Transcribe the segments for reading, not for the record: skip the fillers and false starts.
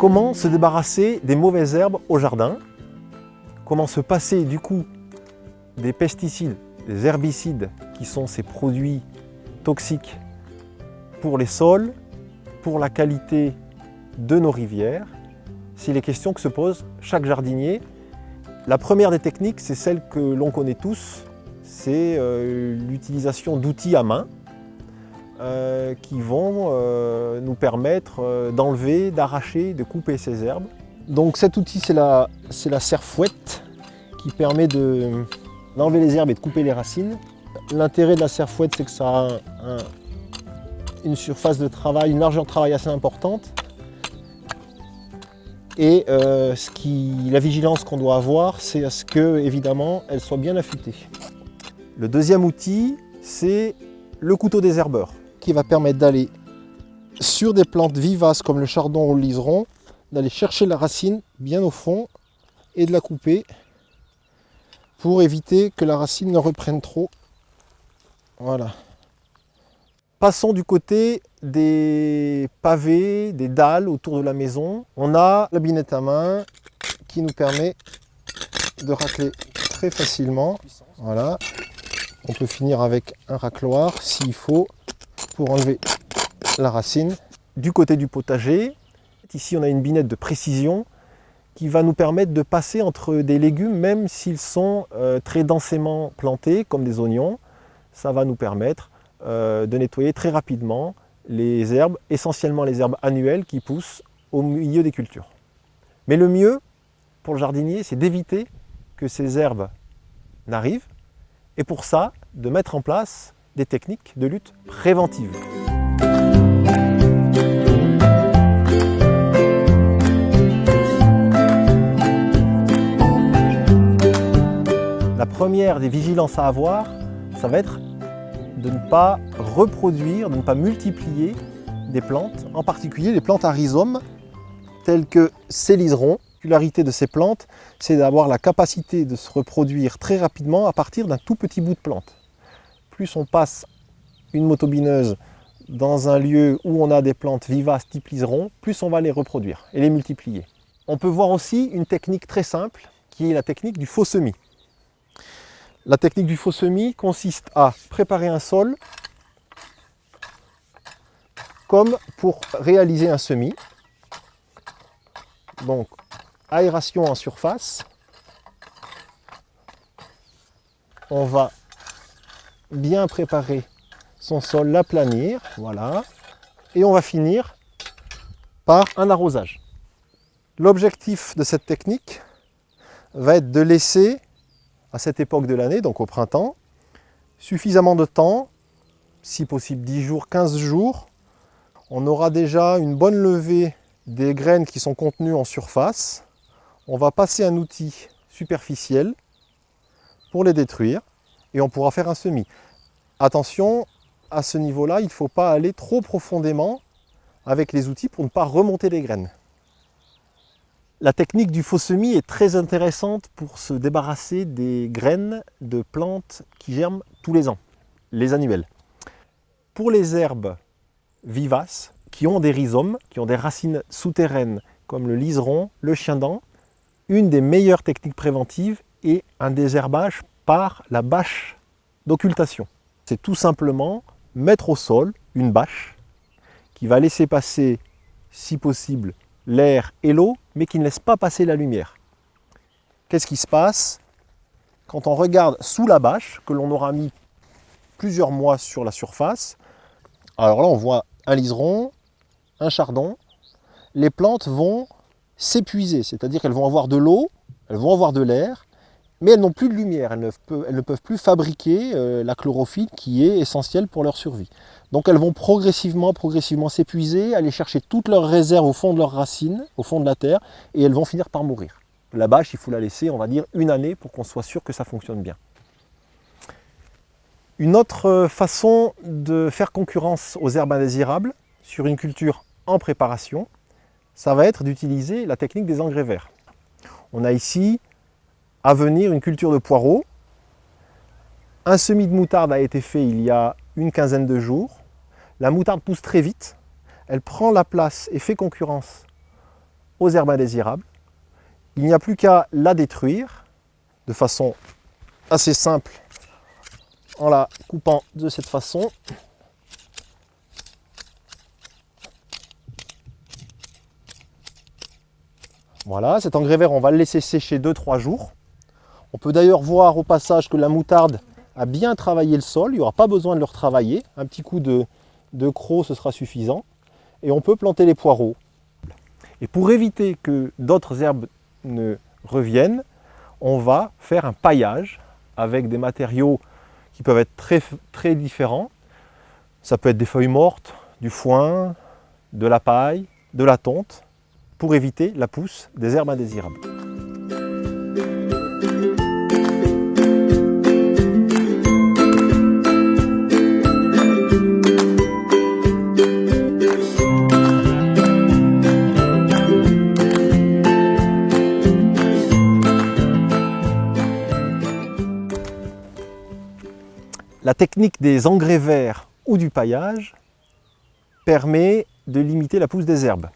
Comment se débarrasser des mauvaises herbes au jardin? Comment se passer du coup des pesticides, des herbicides qui sont ces produits toxiques pour les sols, pour la qualité de nos rivières? C'est les questions que se pose chaque jardinier. La première des techniques, c'est celle que l'on connaît tous, c'est l'utilisation d'outils à main qui vont nous permettre d'enlever, d'arracher, de couper ces herbes. Donc cet outil, c'est la serre-fouette qui permet d'enlever les herbes et de couper les racines. L'intérêt de la serre-fouette, c'est que ça a une surface de travail, une largeur de travail assez importante. Et la vigilance qu'on doit avoir, c'est à ce que, évidemment, elle soit bien affûtée. Le deuxième outil, c'est le couteau désherbeur, qui va permettre d'aller sur des plantes vivaces comme le chardon ou le liseron, d'aller chercher la racine bien au fond et de la couper pour éviter que la racine ne reprenne trop. Voilà. Passons du côté des pavés, des dalles autour de la maison. On a la binette à main qui nous permet de racler très facilement. Voilà. On peut finir avec un racloir s'il faut pour enlever la racine. Du côté du potager, ici on a une binette de précision qui va nous permettre de passer entre des légumes même s'ils sont très densément plantés comme des oignons. Ça va nous permettre de nettoyer très rapidement les herbes, essentiellement les herbes annuelles qui poussent au milieu des cultures. Mais le mieux pour le jardinier, c'est d'éviter que ces herbes n'arrivent et pour ça, de mettre en place des techniques de lutte préventive. La première des vigilances à avoir, ça va être de ne pas reproduire, de ne pas multiplier des plantes, en particulier les plantes à rhizome, telles que ces liserons. La particularité de ces plantes, c'est d'avoir la capacité de se reproduire très rapidement à partir d'un tout petit bout de plante. Plus on passe une motobineuse dans un lieu où on a des plantes vivaces type liseron, plus on va les reproduire et les multiplier. On peut voir aussi une technique très simple, qui est la technique du faux semis. La technique du faux semis consiste à préparer un sol comme pour réaliser un semis. Donc, aération en surface. On va bien préparer son sol, l'aplanir, voilà. Et on va finir par un arrosage. L'objectif de cette technique va être de laisser, à cette époque de l'année, donc au printemps, suffisamment de temps, si possible 10 jours, 15 jours. On aura déjà une bonne levée des graines qui sont contenues en surface. On va passer un outil superficiel pour les détruire et on pourra faire un semis. Attention, à ce niveau-là, il ne faut pas aller trop profondément avec les outils pour ne pas remonter les graines. La technique du faux semis est très intéressante pour se débarrasser des graines de plantes qui germent tous les ans, les annuelles. Pour les herbes vivaces qui ont des rhizomes, qui ont des racines souterraines comme le liseron, le chien-dent, une des meilleures techniques préventives est un désherbage par la bâche d'occultation. C'est tout simplement mettre au sol une bâche qui va laisser passer, si possible, l'air et l'eau, mais qui ne laisse pas passer la lumière. Qu'est-ce qui se passe quand on regarde sous la bâche, que l'on aura mis plusieurs mois sur la surface? Alors là, on voit un liseron, un chardon. Les plantes vont s'épuiser, c'est-à-dire qu'elles vont avoir de l'eau, elles vont avoir de l'air, mais elles n'ont plus de lumière, elles ne peuvent plus fabriquer la chlorophylle qui est essentielle pour leur survie. Donc elles vont progressivement s'épuiser, aller chercher toutes leurs réserves au fond de leurs racines, au fond de la terre, et elles vont finir par mourir. La bâche, il faut la laisser, on va dire, une année pour qu'on soit sûr que ça fonctionne bien. Une autre façon de faire concurrence aux herbes indésirables sur une culture en préparation, ça va être d'utiliser la technique des engrais verts. On a ici à venir une culture de poireaux. Un semis de moutarde a été fait il y a une quinzaine de jours. La moutarde pousse très vite, elle prend la place et fait concurrence aux herbes indésirables. Il n'y a plus qu'à la détruire de façon assez simple en la coupant de cette façon. Voilà, cet engrais vert, on va le laisser sécher 2-3 jours. On peut d'ailleurs voir au passage que la moutarde a bien travaillé le sol, il n'y aura pas besoin de le retravailler. Un petit coup de croc, ce sera suffisant. Et on peut planter les poireaux. Et pour éviter que d'autres herbes ne reviennent, on va faire un paillage avec des matériaux qui peuvent être très différents. Ça peut être des feuilles mortes, du foin, de la paille, de la tonte, pour éviter la pousse des herbes indésirables. La technique des engrais verts ou du paillage permet de limiter la pousse des herbes.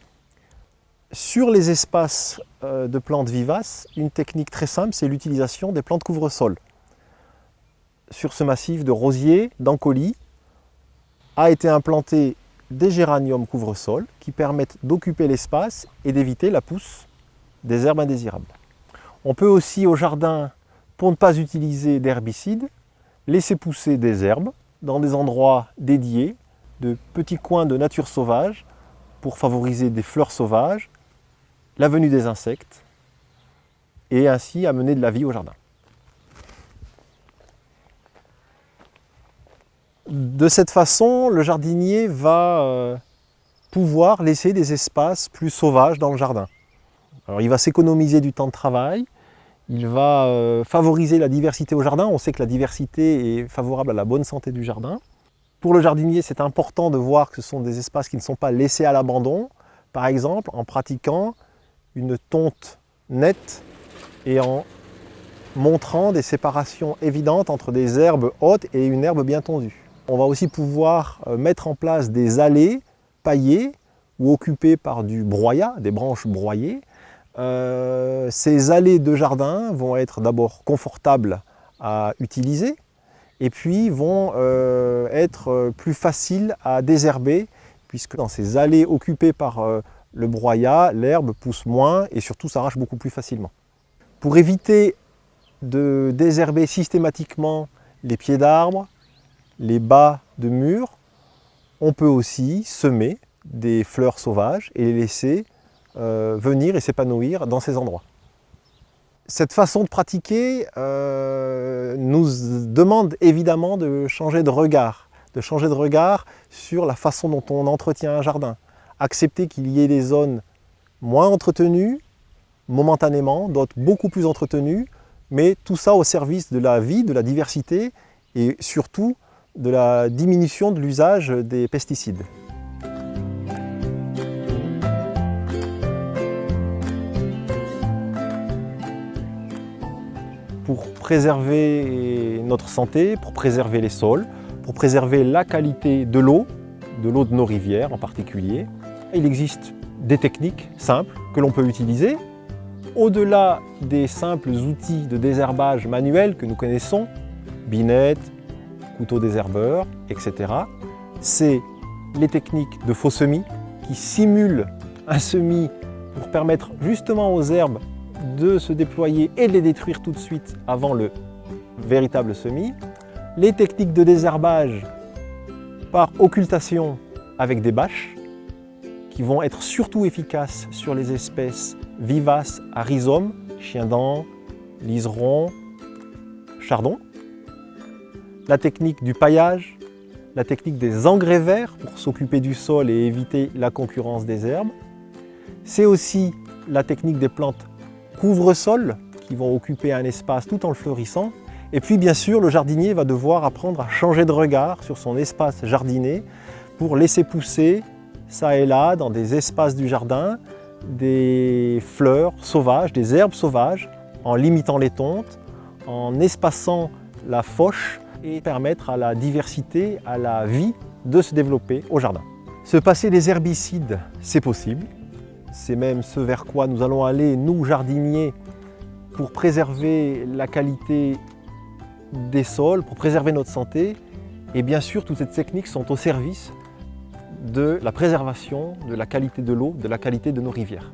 Sur les espaces de plantes vivaces, une technique très simple, c'est l'utilisation des plantes couvre-sol. Sur ce massif de rosiers, d'ancolis, a été implanté des géraniums couvre-sol qui permettent d'occuper l'espace et d'éviter la pousse des herbes indésirables. On peut aussi au jardin, pour ne pas utiliser d'herbicides, laisser pousser des herbes dans des endroits dédiés, de petits coins de nature sauvage pour favoriser des fleurs sauvages, la venue des insectes et ainsi amener de la vie au jardin. De cette façon, le jardinier va pouvoir laisser des espaces plus sauvages dans le jardin. Alors, il va s'économiser du temps de travail, il va favoriser la diversité au jardin. On sait que la diversité est favorable à la bonne santé du jardin. Pour le jardinier, c'est important de voir que ce sont des espaces qui ne sont pas laissés à l'abandon. Par exemple, en pratiquant une tonte nette et en montrant des séparations évidentes entre des herbes hautes et une herbe bien tondue. On va aussi pouvoir mettre en place des allées paillées ou occupées par du broyat, des branches broyées. Ces allées de jardin vont être d'abord confortables à utiliser et puis vont être plus faciles à désherber puisque dans ces allées occupées par le broyat, l'herbe pousse moins et surtout s'arrache beaucoup plus facilement. Pour éviter de désherber systématiquement les pieds d'arbres, les bas de murs, on peut aussi semer des fleurs sauvages et les laisser venir et s'épanouir dans ces endroits. Cette façon de pratiquer nous demande évidemment de changer de regard sur la façon dont on entretient un jardin. Accepter qu'il y ait des zones moins entretenues, momentanément, d'autres beaucoup plus entretenues, mais tout ça au service de la vie, de la diversité et surtout de la diminution de l'usage des pesticides. Pour préserver notre santé, pour préserver les sols, pour préserver la qualité de l'eau de nos rivières en particulier, il existe des techniques simples que l'on peut utiliser. Au-delà des simples outils de désherbage manuel que nous connaissons, binettes, couteaux désherbeurs, etc., c'est les techniques de faux semis qui simulent un semis pour permettre justement aux herbes de se déployer et de les détruire tout de suite avant le véritable semis. Les techniques de désherbage par occultation avec des bâches qui vont être surtout efficaces sur les espèces vivaces à rhizome, chien-dent, liseron, chardon. La technique du paillage, la technique des engrais verts pour s'occuper du sol et éviter la concurrence des herbes. C'est aussi la technique des plantes couvre-sol qui vont occuper un espace tout en le fleurissant. Et puis bien sûr, le jardinier va devoir apprendre à changer de regard sur son espace jardiné pour laisser pousser, ça et là, dans des espaces du jardin, des fleurs sauvages, des herbes sauvages, en limitant les tontes, en espaçant la fauche et permettre à la diversité, à la vie de se développer au jardin. Se passer des herbicides, c'est possible. c'est même ce vers quoi nous allons aller, nous jardiniers, pour préserver la qualité des sols, pour préserver notre santé. Et bien sûr, toutes ces techniques sont au service de la préservation de la qualité de l'eau, de la qualité de nos rivières.